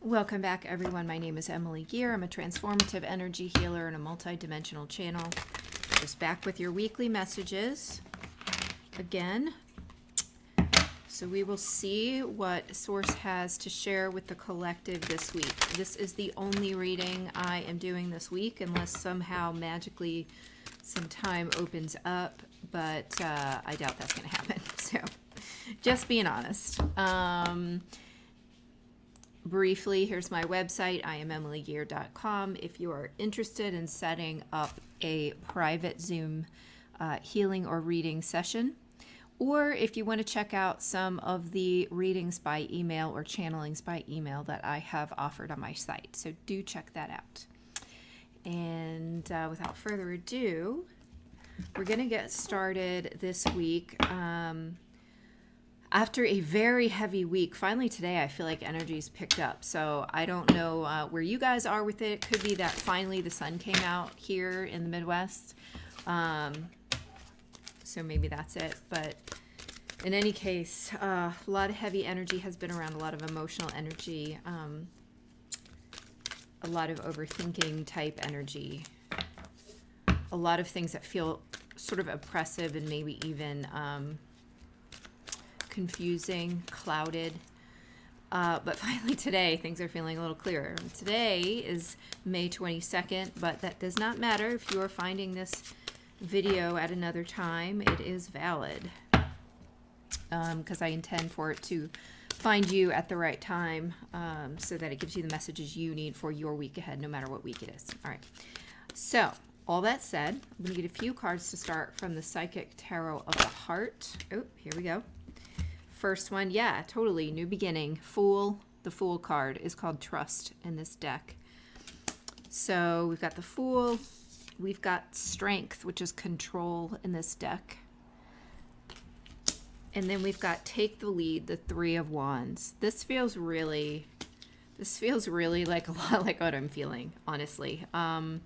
Welcome back, everyone. My name is Emily Gear. I'm a transformative energy healer and a multi-dimensional channel. Just back with your weekly messages again. So we will see what Source has to share with the collective this week. This is the only reading I am doing this week, unless somehow magically some time opens up, but I doubt that's going to happen. So just being honest. Briefly, here's my website, IamEmilyGear.com. If you are interested in setting up a private Zoom healing or reading session, or if you want to check out some of the readings by email or channelings by email that I have offered on my site. So do check that out. And without further ado, we're going to get started this week. After a very heavy week, finally today I feel like energy's picked up. So I don't know where you guys are with it. It could be that finally the sun came out here in the Midwest. So maybe that's it. But in any case, a lot of heavy energy has been around, a lot of emotional energy, a lot of overthinking type energy, a lot of things that feel sort of oppressive and maybe even confusing, clouded. But finally today, things are feeling a little clearer. Today is May 22nd, but that does not matter if you are finding this video at another time. It is valid because I intend for it to find you at the right time so that it gives you the messages you need for your week ahead, no matter what week it is. All right. So all that said, I'm going to get a few cards to start from the Psychic Tarot of the Heart. Oh, here we go. First one, yeah, totally, new beginning. Fool, the Fool card is called Trust in this deck. So we've got the Fool, we've got Strength, which is control in this deck. And then we've got Take the Lead, the Three of Wands. This feels really like a lot like what I'm feeling, honestly. What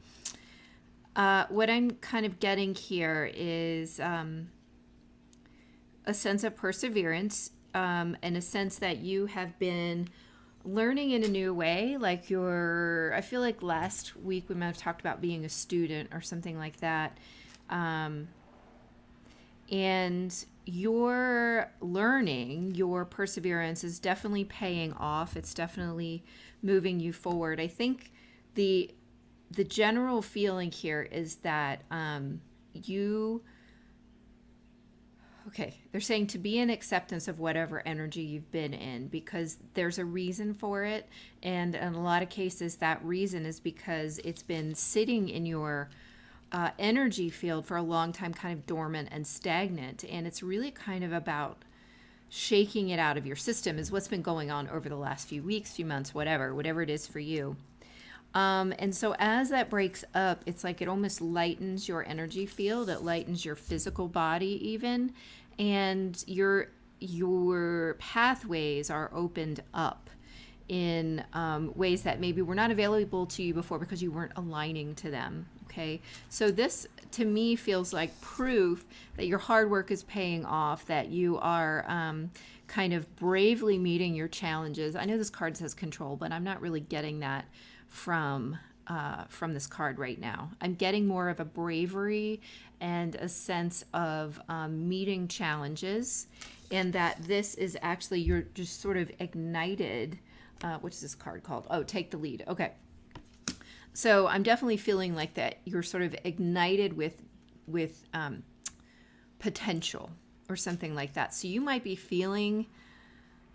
I'm kind of getting here is a sense of perseverance, and a sense that you have been learning in a new way. Like I feel like last week we might have talked about being a student or something like that. And your learning, your perseverance is definitely paying off. It's definitely moving you forward. I think the general feeling here is that they're saying to be in acceptance of whatever energy you've been in, because there's a reason for it. And in a lot of cases, that reason is because it's been sitting in your energy field for a long time, kind of dormant and stagnant. And it's really kind of about shaking it out of your system is what's been going on over the last few weeks, few months, whatever it is for you. And so as that breaks up, it's like it almost lightens your energy field. It lightens your physical body even. And your pathways are opened up in ways that maybe were not available to you before because you weren't aligning to them. Okay. So this to me feels like proof that your hard work is paying off, that you are kind of bravely meeting your challenges. I know this card says control, but I'm not really getting that from this card right now. I'm getting more of a bravery and a sense of meeting challenges, and that this is actually, you're just sort of ignited. What's this card called? Oh, Take the Lead. Okay. So I'm definitely feeling like that you're sort of ignited with potential or something like that. So you might be feeling,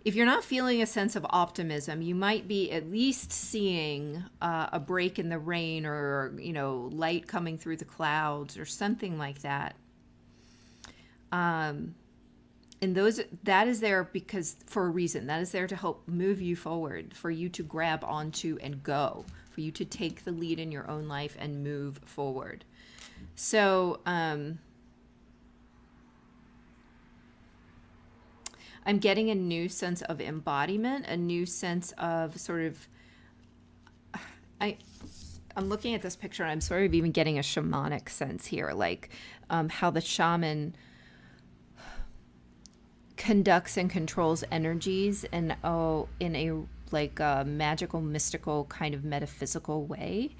if you're not feeling a sense of optimism, you might be at least seeing a break in the rain, or, light coming through the clouds or something like that. And that is there because for a reason. That is there to help move you forward, for you to grab onto and go, for you to take the lead in your own life and move forward. So, I'm getting a new sense of embodiment, a new sense of sort of, I'm looking at this picture and I'm sort of even getting a shamanic sense here, like how the shaman conducts and controls energies and in a like a magical, mystical, kind of metaphysical way.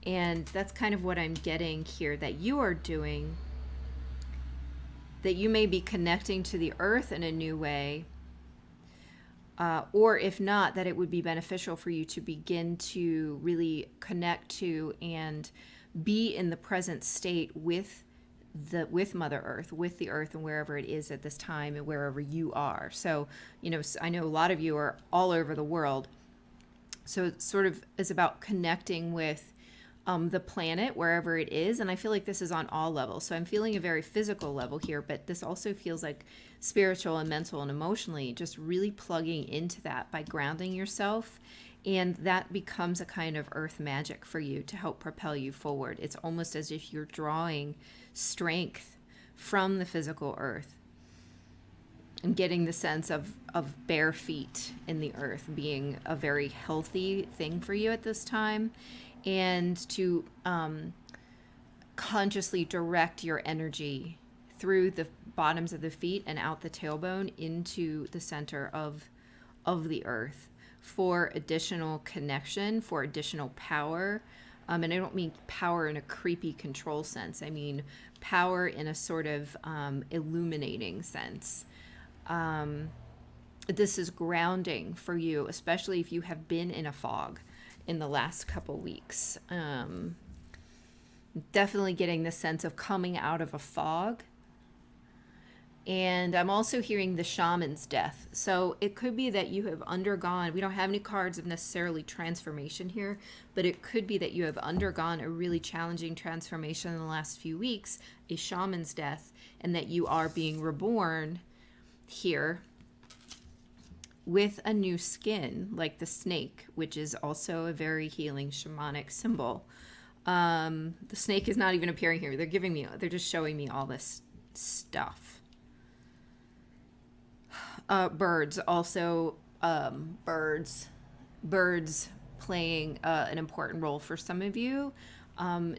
And that's kind of what I'm getting here that you are doing, that you may be connecting to the earth in a new way. Or if not, that it would be beneficial for you to begin to really connect to and be in the present state with Mother Earth, with the earth, and wherever it is at this time and wherever you are. So, I know a lot of you are all over the world. So it sort of is about connecting with the planet wherever it is. And I feel like this is on all levels. So I'm feeling a very physical level here, but this also feels like spiritual and mental and emotionally, just really plugging into that by grounding yourself. And that becomes a kind of earth magic for you to help propel you forward. It's almost as if you're drawing strength from the physical earth and getting the sense of bare feet in the earth being a very healthy thing for you at this time. And to consciously direct your energy through the bottoms of the feet and out the tailbone into the center of the earth for additional connection, for additional power. And I don't mean power in a creepy control sense. I mean power in a sort of illuminating sense. This is grounding for you, especially if you have been in a fog in the last couple weeks. Definitely getting the sense of coming out of a fog. And I'm also hearing the shaman's death. So it could be that you have undergone, we don't have any cards of necessarily transformation here, but it could be that you have undergone a really challenging transformation in the last few weeks, a shaman's death, and that you are being reborn here with a new skin, like the snake, which is also a very healing shamanic symbol. The snake is not even appearing here. They're just showing me all this stuff. Birds also, birds playing an important role for some of you.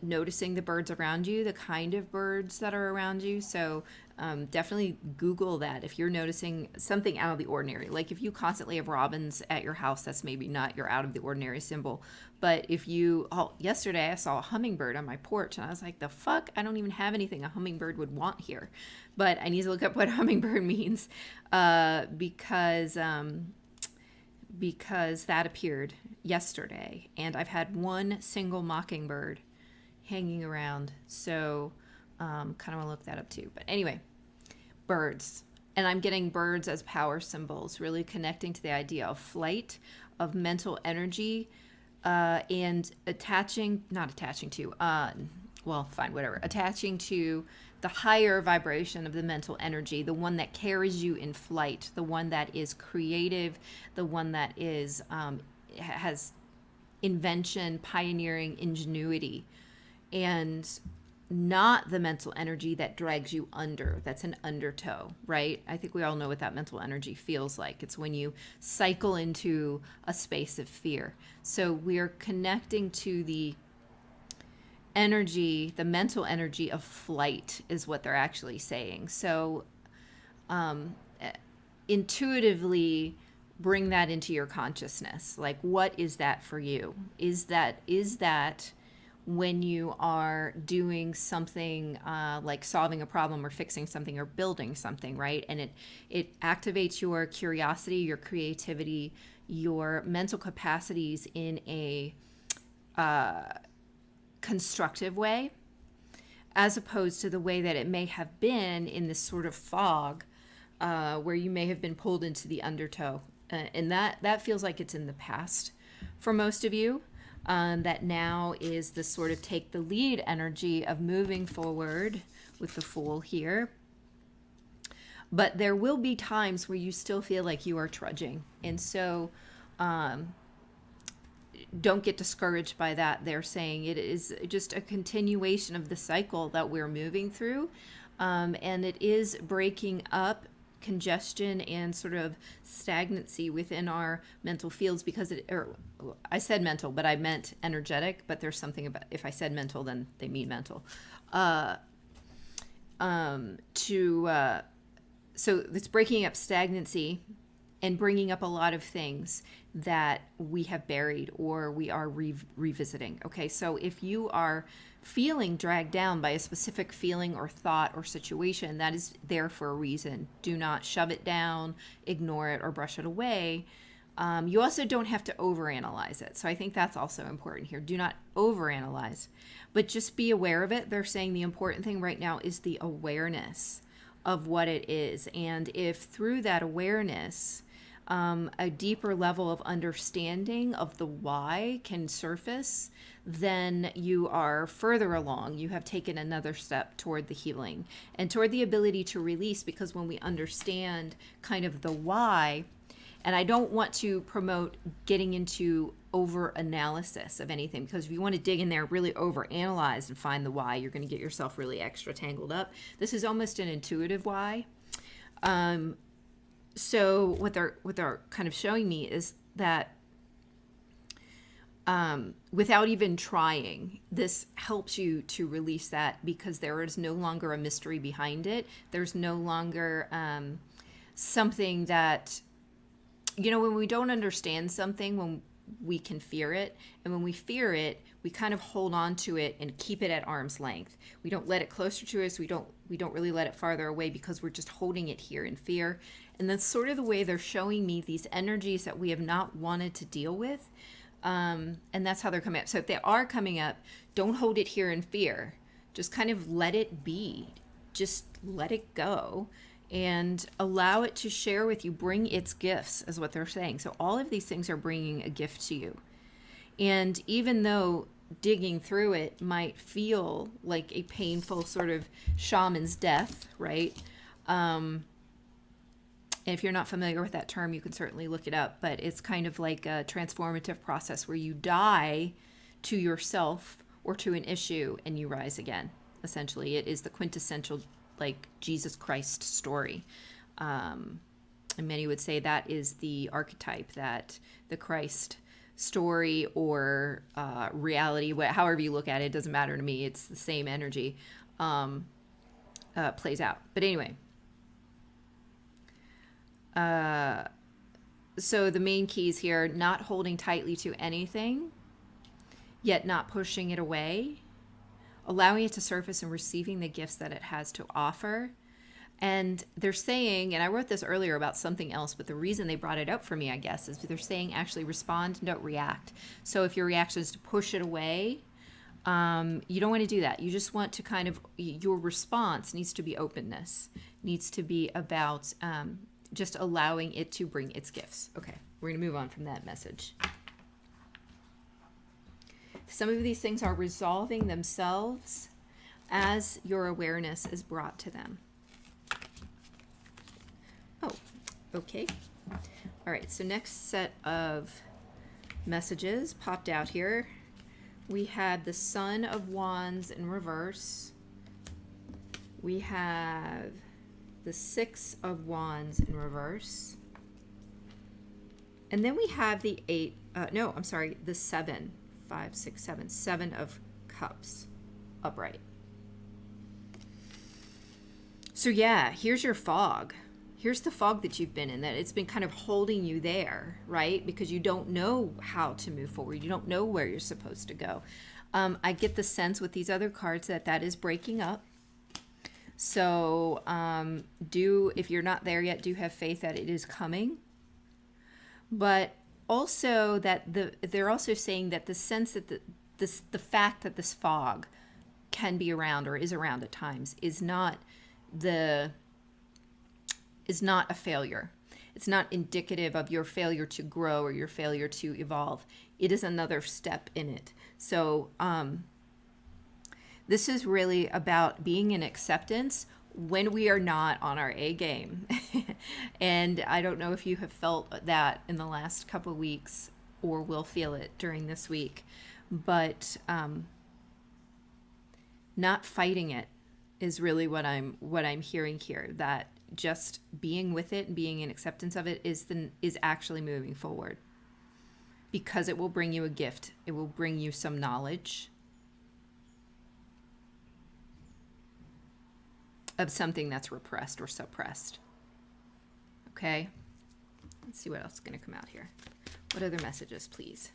Noticing the birds around you, the kind of birds that are around you. So definitely Google that if you're noticing something out of the ordinary. Like if you constantly have robins at your house, that's maybe not your out of the ordinary symbol. But if yesterday I saw a hummingbird on my porch and I was like, the fuck? I don't even have anything a hummingbird would want here. But I need to look up what hummingbird means because that appeared yesterday. And I've had one single mockingbird hanging around. So kind of want to look that up too. But anyway, birds. And I'm getting birds as power symbols, really connecting to the idea of flight, of mental energy, and attaching to the higher vibration of the mental energy, the one that carries you in flight, the one that is creative, the one that is has invention, pioneering, ingenuity, and not the mental energy that drags you under. That's an undertow, right? I think we all know what that mental energy feels like. It's when you cycle into a space of fear. So we're connecting to the energy, the mental energy of flight is what they're actually saying. So intuitively bring that into your consciousness. Like, what is that for you? Is that when you are doing something like solving a problem or fixing something or building something, right? And it activates your curiosity, your creativity, your mental capacities in a constructive way, as opposed to the way that it may have been in this sort of fog where you may have been pulled into the undertow. And that feels like it's in the past for most of you. That now is the sort of take the lead energy of moving forward with the Fool here. But there will be times where you still feel like you are trudging. And so don't get discouraged by that. They're saying it is just a continuation of the cycle that we're moving through. And it is breaking up congestion and sort of stagnancy within our mental fields because I said mental, but I meant energetic, but there's something about, if I said mental, then they mean mental. So it's breaking up stagnancy and bringing up a lot of things that we have buried or we are revisiting. Okay, so if you are feeling dragged down by a specific feeling or thought or situation, that is there for a reason. Do not shove it down, ignore it, or brush it away. You also don't have to overanalyze it. So I think that's also important here. Do not overanalyze, but just be aware of it. They're saying the important thing right now is the awareness of what it is. And if through that awareness, a deeper level of understanding of the why can surface, then you are further along. You have taken another step toward the healing and toward the ability to release, because when we understand kind of the why, and I don't want to promote getting into over analysis of anything, because if you want to dig in there, really over analyze and find the why, you're going to get yourself really extra tangled up. This is almost an intuitive why. So what they're kind of showing me is that without even trying, this helps you to release that, because there is no longer a mystery behind it. There's no longer something that, you know, when we don't understand something, when we can fear it, and when we fear it, we kind of hold on to it and keep it at arm's length. We don't let it closer to us. We don't really let it farther away, because we're just holding it here in fear. And that's sort of the way they're showing me these energies that we have not wanted to deal with. And that's how they're coming up. So if they are coming up, don't hold it here in fear. Just kind of let it be. Just let it go and allow it to share with you. Bring its gifts, is what they're saying. So all of these things are bringing a gift to you. And even though digging through it might feel like a painful sort of shaman's death, right? And if you're not familiar with that term, you can certainly look it up, but it's kind of like a transformative process where you die to yourself or to an issue and you rise again. Essentially, it is the quintessential, like, Jesus Christ story. And many would say that is the archetype, that the Christ story or reality, however you look at it, it doesn't matter to me. It's the same energy, plays out. But anyway, so the main keys here: not holding tightly to anything, yet not pushing it away, allowing it to surface and receiving the gifts that it has to offer. And they're saying, and I wrote this earlier about something else, but the reason they brought it up for me, I guess, is they're saying actually respond, don't react. So if your reaction is to push it away, you don't want to do that. You just want to kind of, your response needs to be openness, needs to be about just allowing it to bring its gifts. Okay, we're going to move on from that message. Some of these things are resolving themselves as your awareness is brought to them. Oh, okay. All right, so next set of messages popped out here. We had the Son of Wands in reverse. We have the Six of Wands in reverse. And then we have the the 7, 5, 6, 7, 7 of Cups upright. So yeah, here's your fog. Here's the fog that you've been in, that it's been kind of holding you there, right? Because you don't know how to move forward. You don't know where you're supposed to go. I get the sense with these other cards that is breaking up. So if you're not there yet, do have faith that it is coming. But also that they're also saying that the sense that the fact that this fog can be around or is around at times is not a failure. It's not indicative of your failure to grow or your failure to evolve. It is another step in it. So this is really about being in acceptance when we are not on our A game. And I don't know if you have felt that in the last couple of weeks or will feel it during this week, but not fighting it is really what I'm hearing here. That just being with it and being in acceptance of it is actually moving forward, because it will bring you a gift. It will bring you some knowledge of something that's repressed or suppressed. Okay, let's see what else is going to come out here. What other messages, please?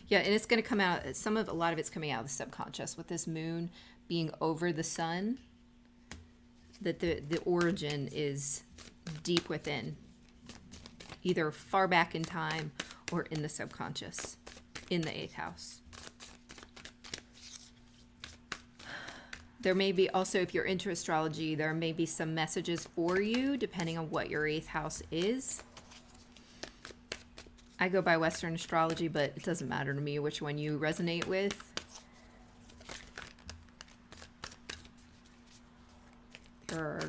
Yeah, and it's going to come out, a lot of it's coming out of the subconscious with this moon being over the sun, that the origin is deep within, either far back in time or in the subconscious, in the 8th house. There may be also, if you're into astrology, there may be some messages for you depending on what your 8th house is. I go by Western astrology, but it doesn't matter to me which one you resonate with. There are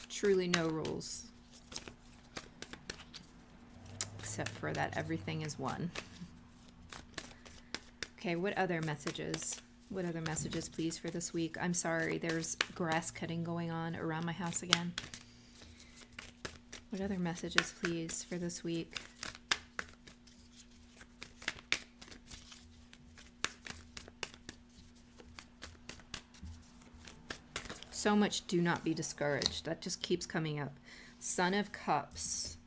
truly no rules, except for that everything is one. Okay, what other messages? What other messages, please, for this week? I'm sorry, there's grass cutting going on around my house again. What other messages, please, for this week? So much, do not be discouraged. That just keeps coming up. Son of Cups.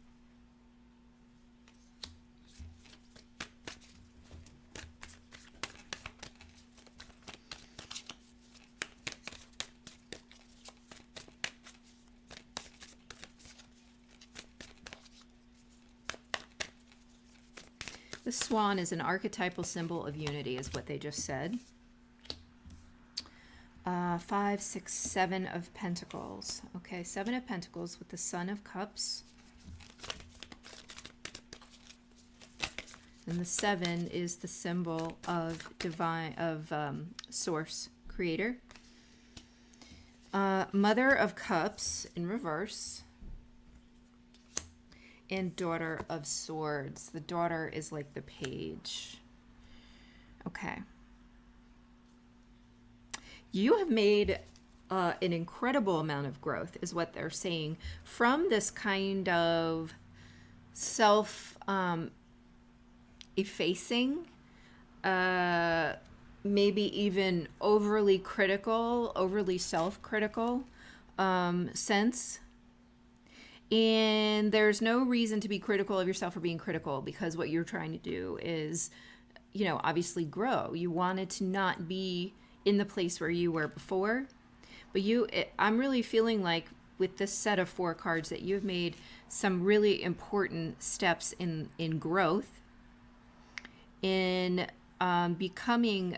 The swan is an archetypal symbol of unity, is what they just said. 5, 6, 7 of Pentacles. Okay, 7 of Pentacles with the Son of Cups. And the 7 is the symbol of Source, Creator. Mother of Cups in reverse. And Daughter of Swords. The daughter is like the page. Okay. You have made an incredible amount of growth, is what they're saying, from this kind of self-effacing, maybe even overly critical, overly self-critical sense. And there's no reason to be critical of yourself for being critical, because what you're trying to do is, you know, obviously grow. You wanted to not be in the place where you were before, but I'm really feeling like with this set of 4 cards that you've made some really important steps in growth, in becoming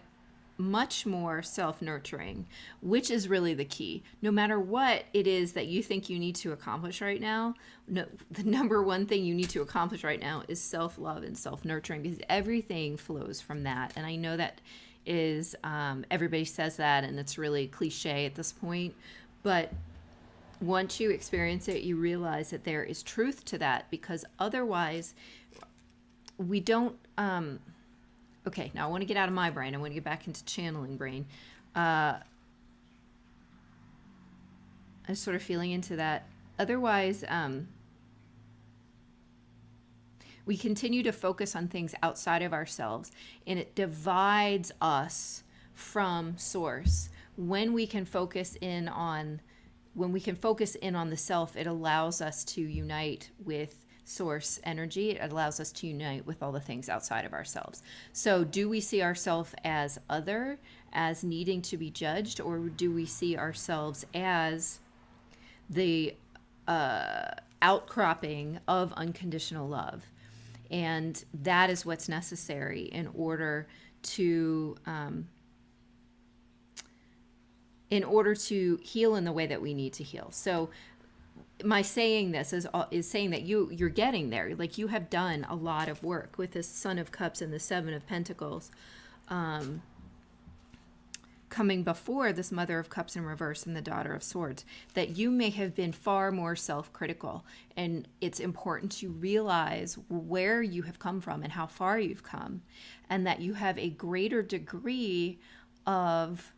much more self-nurturing, which is really the key. No matter what it is that you think you need to accomplish right now, the number one thing you need to accomplish right now is self-love and self-nurturing, because everything flows from that. And I know that is, everybody says that, and it's really cliche at this point, but once you experience it, you realize that there is truth to that, because otherwise we don't, okay, now I want to get out of my brain. I want to get back into channeling brain. I'm sort of feeling into that. Otherwise, we continue to focus on things outside of ourselves, and it divides us from Source. When we can focus in on the self, it allows us to unite with Source energy. It allows us to unite with all the things outside of ourselves. So do we see ourselves as other, as needing to be judged, or do we see ourselves as the outcropping of unconditional love? And that is what's necessary in order to heal in the way that we need to heal. So my saying this is saying that you're getting there. Like, you have done a lot of work with this Son of Cups and the 7 of Pentacles coming before this Mother of Cups in reverse and the Daughter of Swords, that you may have been far more self-critical. And it's important to realize where you have come from and how far you've come, and that you have a greater degree of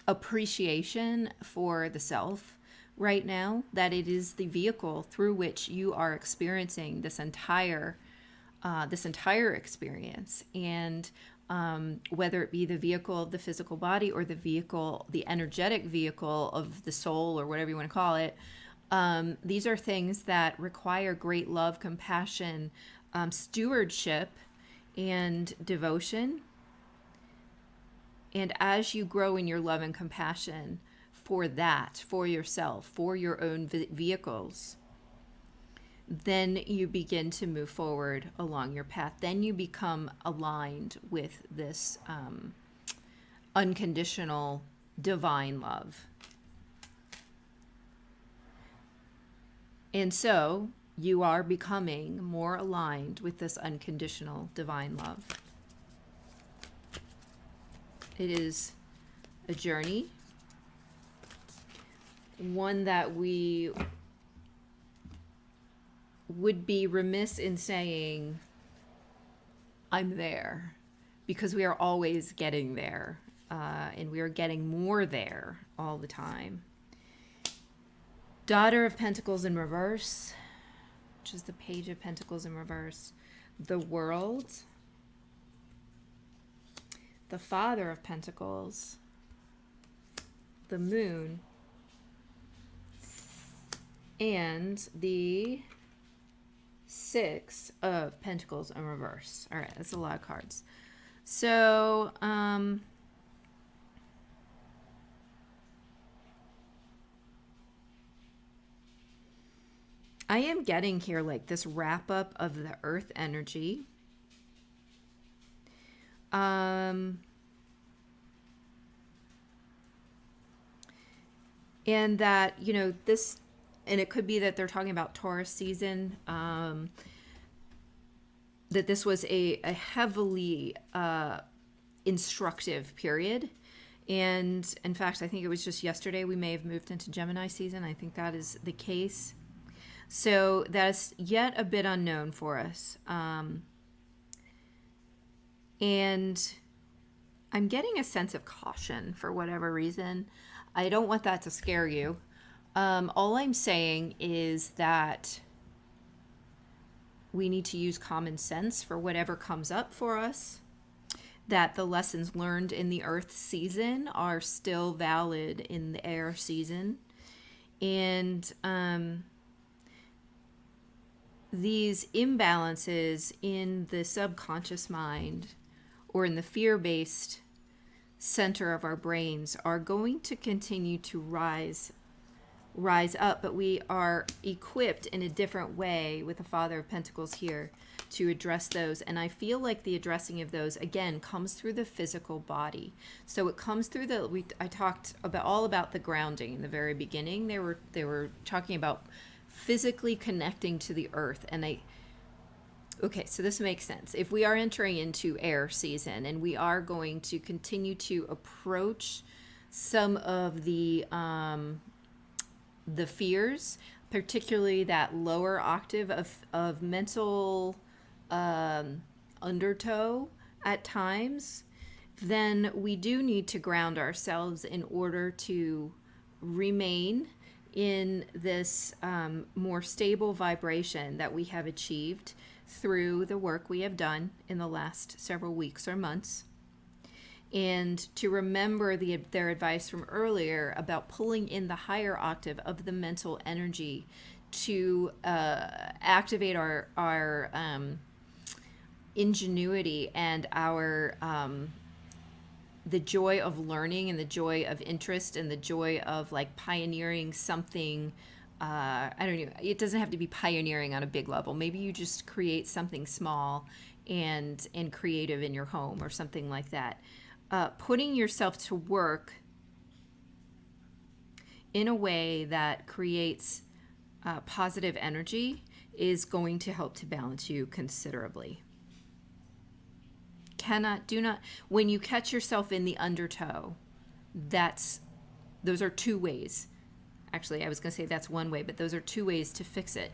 appreciation for the self right now, that it is the vehicle through which you are experiencing this entire experience. And whether it be the vehicle of the physical body or the energetic vehicle of the soul, or whatever you want to call it, These are things that require great love, compassion, stewardship, and devotion. And as you grow in your love and compassion for that, for yourself, for your own vehicles, then you begin to move forward along your path. Then you become aligned with this unconditional divine love. And so you are becoming more aligned with this unconditional divine love. It is a journey, one that we would be remiss in saying, I'm there, because we are always getting there, and we are getting more there all the time. Daughter of Pentacles in reverse, which is the Page of Pentacles in reverse. The World. The Father of Pentacles. The Moon. And the Six of Pentacles in reverse. All right, that's a lot of cards. So, I am getting here like this wrap up of the earth energy. And that, you know, this, and it could be that they're talking about Taurus season, that this was a heavily instructive period. And in fact, I think it was just yesterday we may have moved into Gemini season. I think that is the case. So that's yet a bit unknown for us. And I'm getting a sense of caution for whatever reason. I don't want that to scare you. All I'm saying is that we need to use common sense for whatever comes up for us, that the lessons learned in the earth season are still valid in the air season. And these imbalances in the subconscious mind or in the fear-based center of our brains are going to continue to rise up, but we are equipped in a different way with the Father of Pentacles here to address those. And I feel like the addressing of those, again, comes through the physical body. So it comes through I talked all about the grounding in the very beginning. They were talking about physically connecting to the earth. And okay, so this makes sense. If we are entering into air season and we are going to continue to approach some of the fears, particularly that lower octave of mental undertow at times, then we do need to ground ourselves in order to remain in this more stable vibration that we have achieved through the work we have done in the last several weeks or months. And to remember their advice from earlier about pulling in the higher octave of the mental energy to activate our ingenuity and our the joy of learning and the joy of interest and the joy of like pioneering something. I don't know. It doesn't have to be pioneering on a big level. Maybe you just create something small and creative in your home or something like that. Putting yourself to work in a way that creates positive energy is going to help to balance you considerably. When you catch yourself in the undertow, those are two ways. Actually, I was going to say that's one way, but those are two ways to fix it.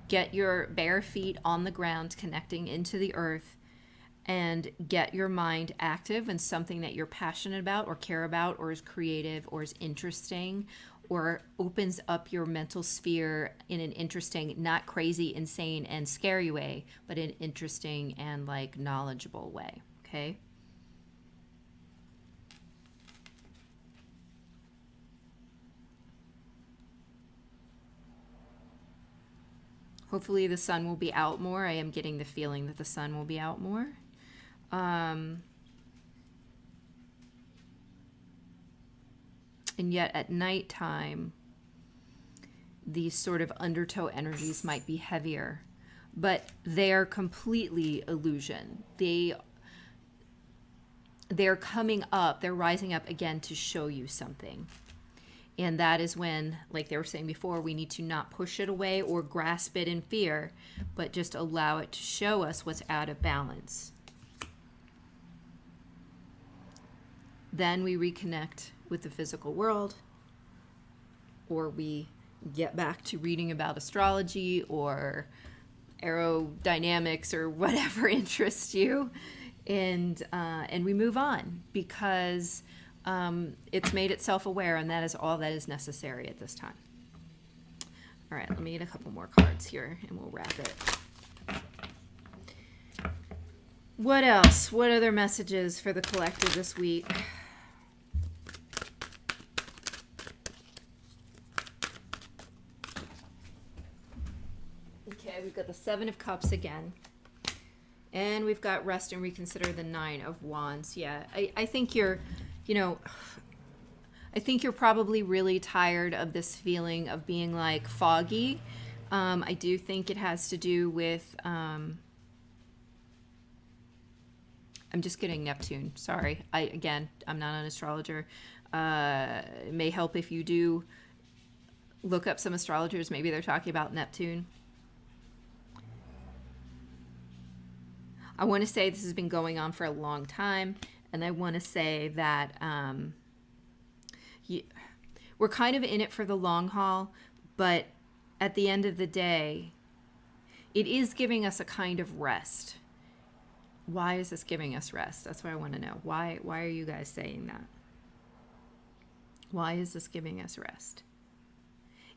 Get your bare feet on the ground, connecting into the earth, and get your mind active in something that you're passionate about or care about or is creative or is interesting or opens up your mental sphere in an interesting, not crazy, insane, and scary way, but an interesting and like knowledgeable way, okay? Hopefully the sun will be out more. I am getting the feeling that the sun will be out more. And yet at nighttime, these sort of undertow energies might be heavier, but they're completely illusion. They're coming up, they're rising up again to show you something. And that is when, like they were saying before, we need to not push it away or grasp it in fear, but just allow it to show us what's out of balance. Then we reconnect with the physical world, or we get back to reading about astrology or aerodynamics or whatever interests you, and we move on, because it's made itself aware, and that is all that is necessary at this time. All right, let me get a couple more cards here and we'll wrap it. What else? What other messages for the collective this week? Okay, we've got the Seven of Cups again. And we've got rest and reconsider, the Nine of Wands. Yeah, I think you're, I think you're probably really tired of this feeling of being like foggy. I do think it has to do with, I'm just getting Neptune. Sorry. I'm not an astrologer. It may help if you do look up some astrologers. Maybe they're talking about Neptune. I want to say this has been going on for a long time, and I want to say that we're kind of in it for the long haul, but at the end of the day, it is giving us a kind of rest. Why is this giving us rest? That's what I want to know. Why are you guys saying that? Why is this giving us rest?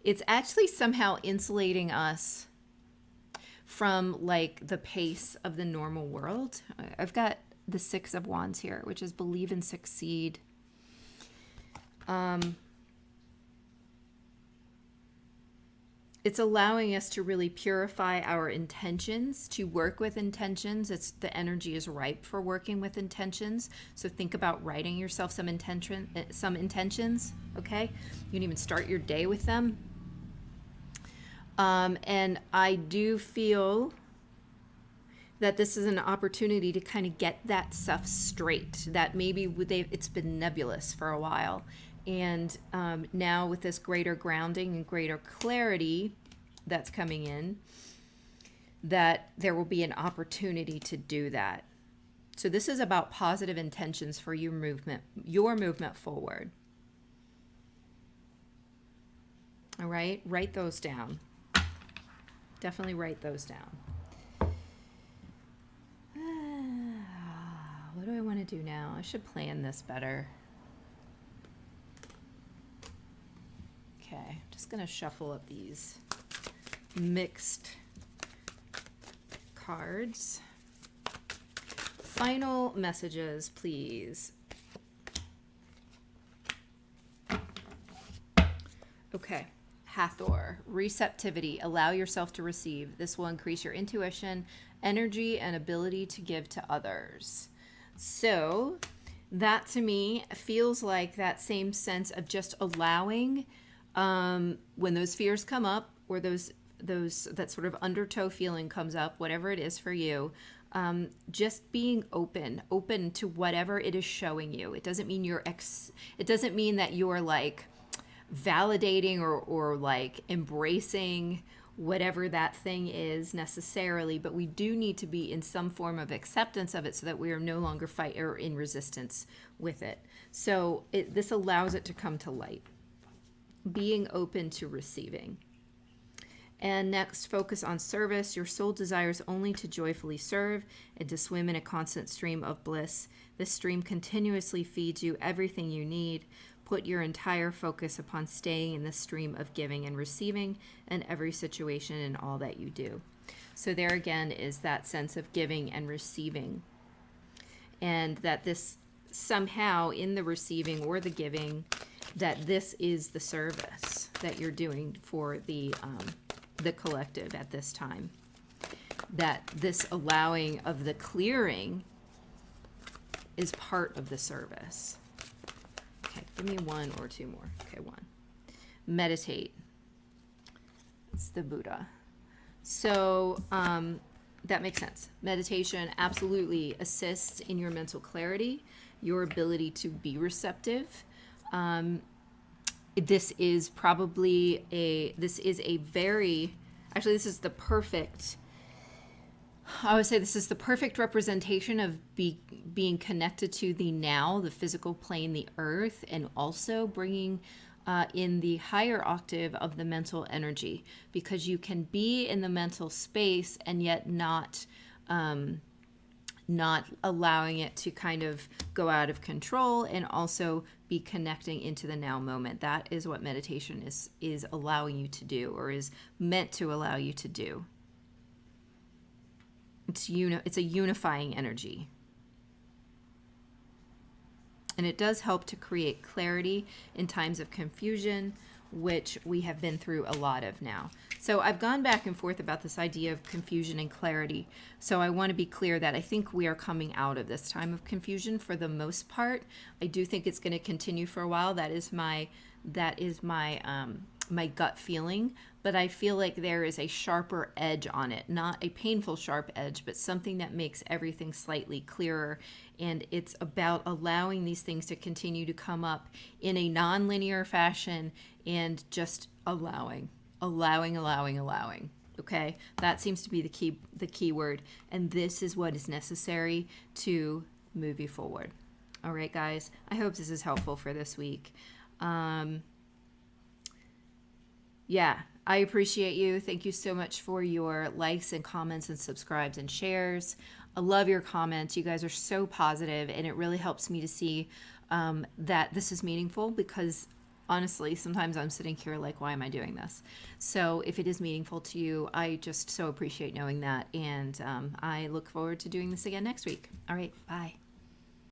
It's actually somehow insulating us from like the pace of the normal world. I've got the Six of Wands here, which is believe and succeed. It's allowing us to really purify our intentions, to work with intentions. The energy is ripe for working with intentions. So think about writing yourself some intentions, okay? You can even start your day with them. And I do feel that this is an opportunity to kind of get that stuff straight, that maybe it's been nebulous for a while. And now with this greater grounding and greater clarity that's coming in, that there will be an opportunity to do that. So this is about positive intentions for your movement forward. All right, write those down. Definitely write those down. What do I want to do now? I should plan this better. Okay, just going to shuffle up these mixed cards. Final messages, please. Okay. Hathor, receptivity, allow yourself to receive. This will increase your intuition, energy, and ability to give to others. So that to me feels like that same sense of just allowing when those fears come up, or that sort of undertow feeling comes up, whatever it is for you, just being open to whatever it is showing you. It doesn't mean it doesn't mean that you're like validating or like embracing whatever that thing is necessarily, but we do need to be in some form of acceptance of it so that we are no longer fight or in resistance with it. So this allows it to come to light. Being open to receiving. And next, focus on service. Your soul desires only to joyfully serve and to swim in a constant stream of bliss. This stream continuously feeds you everything you need. Put your entire focus upon staying in the stream of giving and receiving in every situation and all that you do. So there again is that sense of giving and receiving. And that this somehow in the receiving or the giving, that this is the service that you're doing for the the collective at this time. That this allowing of the clearing is part of the service. Okay, give me one or two more. Okay, one. Meditate. It's the Buddha. So that makes sense. Meditation absolutely assists in your mental clarity, your ability to be receptive. This is a very, actually this is the perfect, I would say this is the perfect representation of being connected to the now, the physical plane, the earth, and also bringing in the higher octave of the mental energy, because you can be in the mental space and yet not allowing it to kind of go out of control, and also be connecting into the now moment. That is what meditation is allowing you to do, or is meant to allow you to do. It's a unifying energy. And it does help to create clarity in times of confusion, which we have been through a lot of now. So I've gone back and forth about this idea of confusion and clarity. So I want to be clear that I think we are coming out of this time of confusion for the most part. I do think it's going to continue for a while. That is my gut feeling, but I feel like there is a sharper edge on it, not a painful sharp edge, but something that makes everything slightly clearer. And it's about allowing these things to continue to come up in a non-linear fashion, and just allowing. Okay, that seems to be the key word, and this is what is necessary to move you forward. All right, guys, I hope this is helpful for this week. Yeah, I appreciate you. Thank you so much for your likes and comments and subscribes and shares. I love your comments. You guys are so positive, and it really helps me to see that this is meaningful, because honestly, sometimes I'm sitting here like, why am I doing this? So if it is meaningful to you, I just so appreciate knowing that. And I look forward to doing this again next week. All right, bye.